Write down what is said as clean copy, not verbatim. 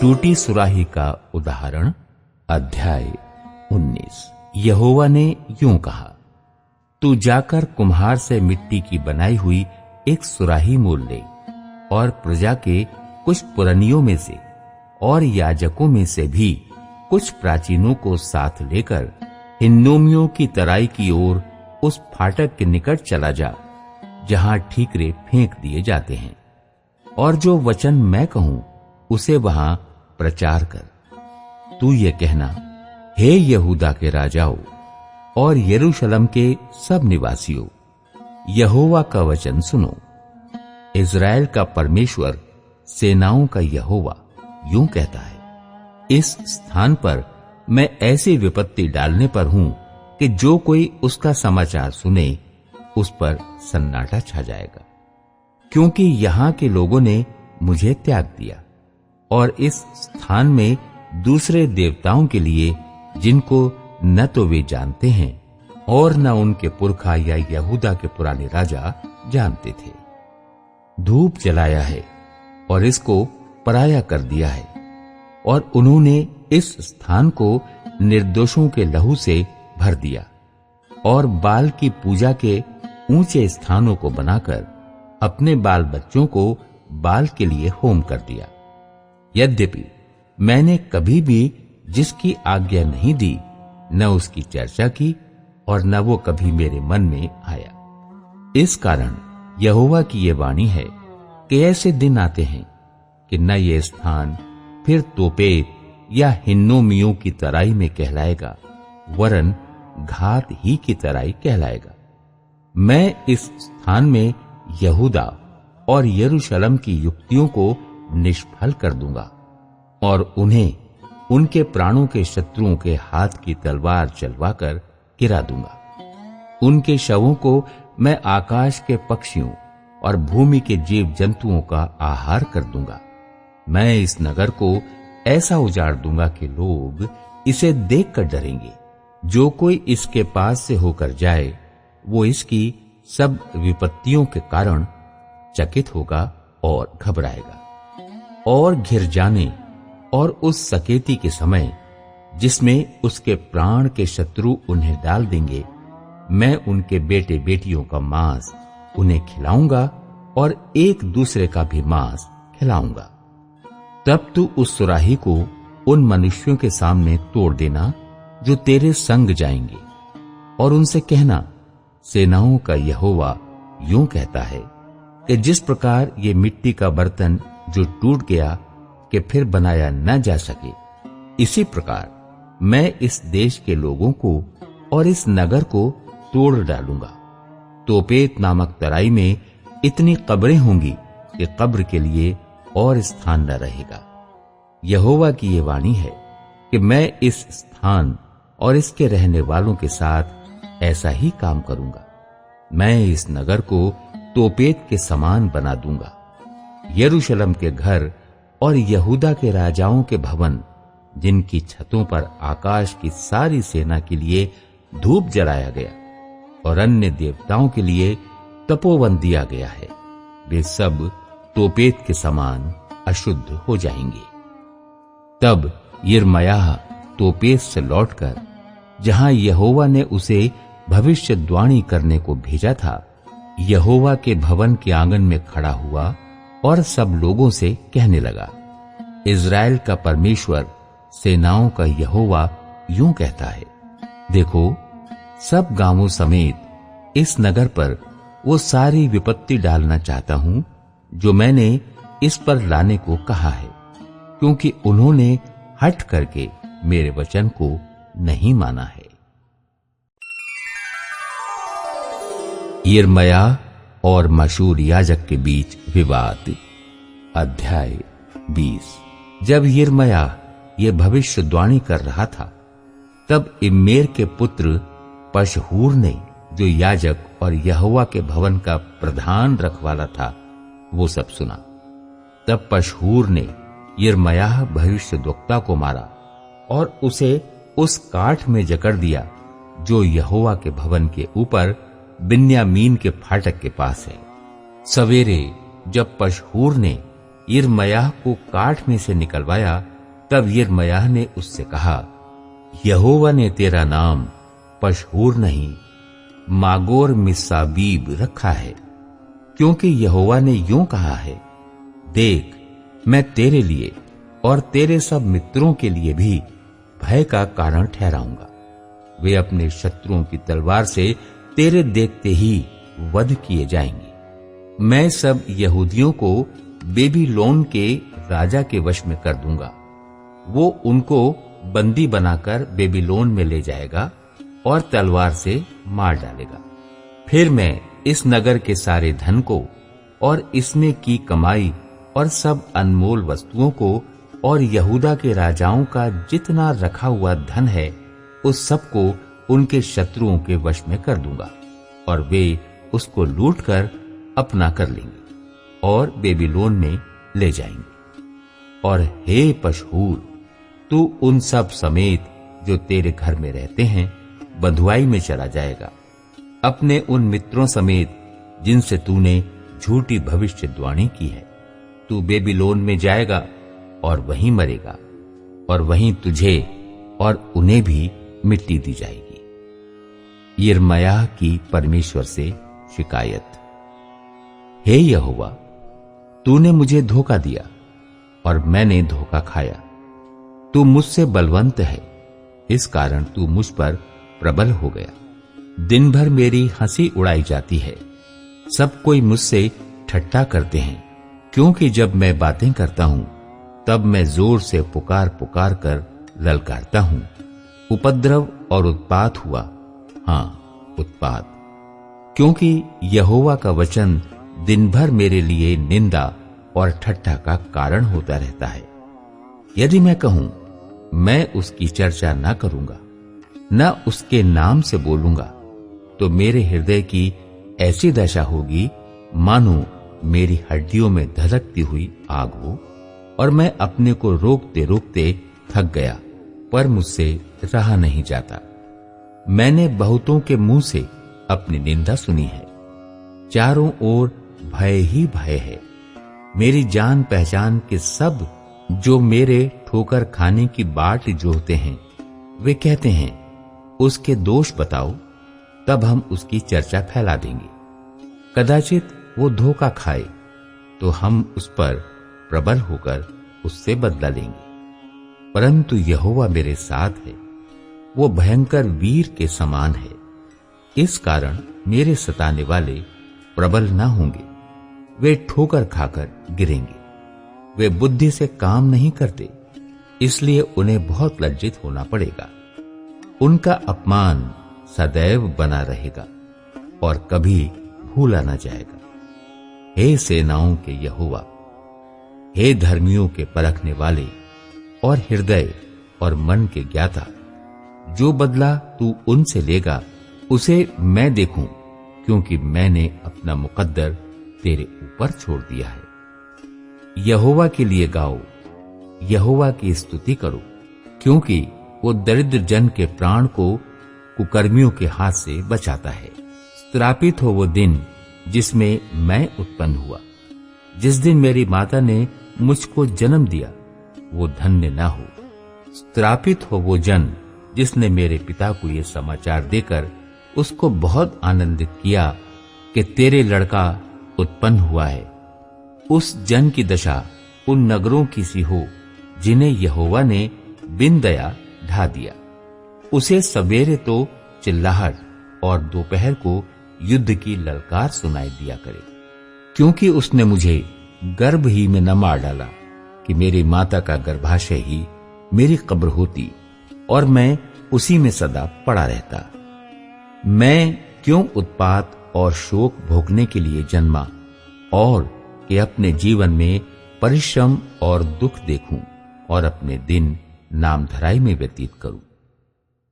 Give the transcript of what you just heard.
टूटी सुराही का उदाहरण। अध्याय 19। यहोवा ने यूं कहा, तू जाकर कुम्हार से मिट्टी की बनाई हुई एक सुराही मोल ले और प्रजा के कुछ पुरनियों में से और याजकों में से भी कुछ प्राचीनों को साथ लेकर हिन्नोमियों की तराई की ओर उस फाटक के निकट चला जा जहां ठीकरे फेंक दिए जाते हैं, और जो वचन मैं कहूं उसे वहां प्रचार कर। तू ये कहना, हे यहूदा के राजाओं और यरूशलेम के सब निवासियों, यहोवा का वचन सुनो। इज़राइल का परमेश्वर, सेनाओं का यहोवा यूं कहता है, इस स्थान पर मैं ऐसी विपत्ति डालने पर हूं कि जो कोई उसका समाचार सुने उस पर सन्नाटा छा जाएगा, क्योंकि यहां के लोगों ने मुझे त्याग दिया और इस स्थान में दूसरे देवताओं के लिए जिनको न तो वे जानते हैं और न उनके पुरखा या यहूदा के पुराने राजा जानते थे, धूप जलाया है और इसको पराया कर दिया है। और उन्होंने इस स्थान को निर्दोषों के लहू से भर दिया और बाल की पूजा के ऊंचे स्थानों को बनाकर अपने बाल बच्चों को बाल के लिए होम कर दिया। यद्यपि मैंने कभी भी जिसकी आज्ञा नहीं दी, न उसकी चर्चा की और न वो कभी मेरे मन में आया। इस कारण यहोवा की ये वाणी है कि ऐसे दिन आते हैं कि न ये स्थान फिर तोपेत या हिन्नोमियों की तराई में कहलाएगा, वरन घात ही की तराई कहलाएगा। मैं इस स्थान में यहूदा और यरूशलेम की युक्तियों को निष्फल कर दूंगा और उन्हें उनके प्राणों के शत्रुओं के हाथ की तलवार चलवाकर गिरा दूंगा। उनके शवों को मैं आकाश के पक्षियों और भूमि के जीव जंतुओं का आहार कर दूंगा। मैं इस नगर को ऐसा उजाड़ दूंगा कि लोग इसे देखकर डरेंगे। जो कोई इसके पास से होकर जाए वो इसकी सब विपत्तियों के कारण चकित होगा और घबराएगा और घिर जाने और उस सकेती के समय जिसमें उसके प्राण के शत्रु उन्हें डाल देंगे, मैं उनके बेटे बेटियों का मांस उन्हें खिलाऊंगा और एक दूसरे का भी मांस खिलाऊंगा। तब तू उस सुराही को उन मनुष्यों के सामने तोड़ देना जो तेरे संग जाएंगे, और उनसे कहना, सेनाओं का यहोवा यूं कहता है कि जिस प्रकार ये मिट्टी का बर्तन जो टूट गया कि फिर बनाया न जा सके, इसी प्रकार मैं इस देश के लोगों को और इस नगर को तोड़ डालूंगा। तोपेत नामक तराई में इतनी कब्रें होंगी कि कब्र के लिए और स्थान न रहेगा। यहोवा की ये वाणी है कि मैं इस स्थान और इसके रहने वालों के साथ ऐसा ही काम करूंगा। मैं इस नगर को तोपेत के समान बना दूंगा। यरूशलेम के घर और यहूदा के राजाओं के भवन, जिनकी छतों पर आकाश की सारी सेना के लिए धूप जलाया गया और अन्य देवताओं के लिए तपोवन दिया गया है, वे सब तोपेत के समान अशुद्ध हो जाएंगे। तब यिर्मयाह तोपेत से लौटकर जहां यहोवा ने उसे भविष्यद्वाणी करने को भेजा था, यहोवा के भवन के आंगन में खड़ा हुआ और सब लोगों से कहने लगा, इज़राइल का परमेश्वर, सेनाओं का यहोवा यूं कहता है, देखो, सब गांवों समेत इस नगर पर वो सारी विपत्ति डालना चाहता हूं जो मैंने इस पर लाने को कहा है, क्योंकि उन्होंने हट करके मेरे वचन को नहीं माना है। यिर्मयाह और मशूर याजक के बीच विवाद। अध्याय 20। जब यिर्मयाह ये भविष्यद्वाणी कर रहा था, तब इम्मेर के पुत्र पशहूर ने, जो याजक और यहोवा के भवन का प्रधान रखवाला था, वो सब सुना। तब पशहूर ने यिर्मयाह भविष्यद्वक्ता को मारा और उसे उस काठ में जकड़ दिया जो यहोवा के भवन के ऊपर बिन्यामीन के फाटक के पास है। सवेरे जब पशहूर ने यिर्मयाह को काठ में से निकलवाया तब यिर्मयाह ने उससे कहा, यहोवा ने तेरा नाम पशहूर नहीं, मागोर मिस्साबीब रखा है, क्योंकि यहोवा ने यूं कहा है, देख, मैं तेरे लिए और तेरे सब मित्रों के लिए भी भय का कारण ठहराऊंगा। वे अपने शत्रुओं की तलवार से तेरे देखते ही वध किए जाएंगे। मैं सब यहूदियों को बेबीलोन के राजा के वश में कर दूंगा। वो उनको बंदी बनाकर बेबीलोन में ले जाएगा और तलवार से मार डालेगा। फिर मैं इस नगर के सारे धन को और इसमें की कमाई और सब अनमोल वस्तुओं को और यहूदा के राजाओं का जितना रखा हुआ धन है, उस सब को उनके शत्रुओं के वश में कर दूंगा और वे उसको लूटकर अपना कर लेंगे और बेबीलोन में ले जाएंगे। और हे पशहूर, तू उन सब समेत जो तेरे घर में रहते हैं बंधुआई में चला जाएगा, अपने उन मित्रों समेत जिनसे तूने झूठी भविष्यद्वाणी की है। तू बेबीलोन में जाएगा और वहीं मरेगा और वहीं तुझे और उन्हें भी मिट्टी दी जाएगी। यिर्मयाह की परमेश्वर से शिकायत। हे यहोवा, तूने मुझे धोखा दिया और मैंने धोखा खाया। तू मुझसे बलवंत है, इस कारण तू मुझ पर प्रबल हो गया। दिन भर मेरी हंसी उड़ाई जाती है, सब कोई मुझसे ठट्ठा करते हैं, क्योंकि जब मैं बातें करता हूं तब मैं जोर से पुकार पुकार कर ललकारता हूं। उपद्रव और उत्पात हुआ, हां उत्पात, क्योंकि यहोवा का वचन दिन भर मेरे लिए निंदा और ठट्ठा का कारण होता रहता है। यदि मैं कहूं मैं उसकी चर्चा न करूंगा, न उसके नाम से बोलूंगा, तो मेरे हृदय की ऐसी दशा होगी मानो मेरी हड्डियों में धधकती हुई आग हो, और मैं अपने को रोकते रोकते थक गया, पर मुझसे रहा नहीं जाता। मैंने बहुतों के मुंह से अपनी निंदा सुनी है। चारों ओर भय ही भय है। मेरी जान पहचान के सब जो मेरे ठोकर खाने की बाट जोहते हैं, वे कहते हैं, उसके दोष बताओ, तब हम उसकी चर्चा फैला देंगे। कदाचित वो धोखा खाए तो हम उस पर प्रबल होकर उससे बदला लेंगे। परंतु यहोवा मेरे साथ है, वो भयंकर वीर के समान है। इस कारण मेरे सताने वाले प्रबल न होंगे, वे ठोकर खाकर गिरेंगे। वे बुद्धि से काम नहीं करते, इसलिए उन्हें बहुत लज्जित होना पड़ेगा। उनका अपमान सदैव बना रहेगा और कभी भूला न जाएगा। हे सेनाओं के यहोवा, हे धर्मियों के परखने वाले और हृदय और मन के ज्ञाता, जो बदला तू उनसे लेगा उसे मैं देखूं, क्योंकि मैंने अपना मुकद्दर तेरे ऊपर छोड़ दिया है। यहोवा के लिए गाओ, यहोवा की स्तुति करो, क्योंकि वो दरिद्र जन के प्राण को कुकर्मियों के हाथ से बचाता है। श्रापित हो वो दिन जिसमें मैं उत्पन्न हुआ, जिस दिन मेरी माता ने मुझको जन्म दिया, वो धन्य न हो। श्रापित हो वो जन जिसने मेरे पिता को ये समाचार देकर उसको बहुत आनंदित किया कि तेरे लड़का उत्पन्न हुआ है। उस जन की दशा उन नगरों की सी हो जिन्हें यहोवा ने बिन दया ढा दिया। उसे सवेरे तो चिल्लाहट और दोपहर को युद्ध की ललकार सुनाई दिया करे, क्योंकि उसने मुझे गर्भ ही में न मार डाला कि मेरी माता का गर्भाशय ही मेरी कब्र होती और मैं उसी में सदा पड़ा रहता। मैं क्यों उत्पात और शोक भोगने के लिए जन्मा, और कि अपने जीवन में परिश्रम और दुख देखूं और अपने दिन नामधराई में व्यतीत करूं।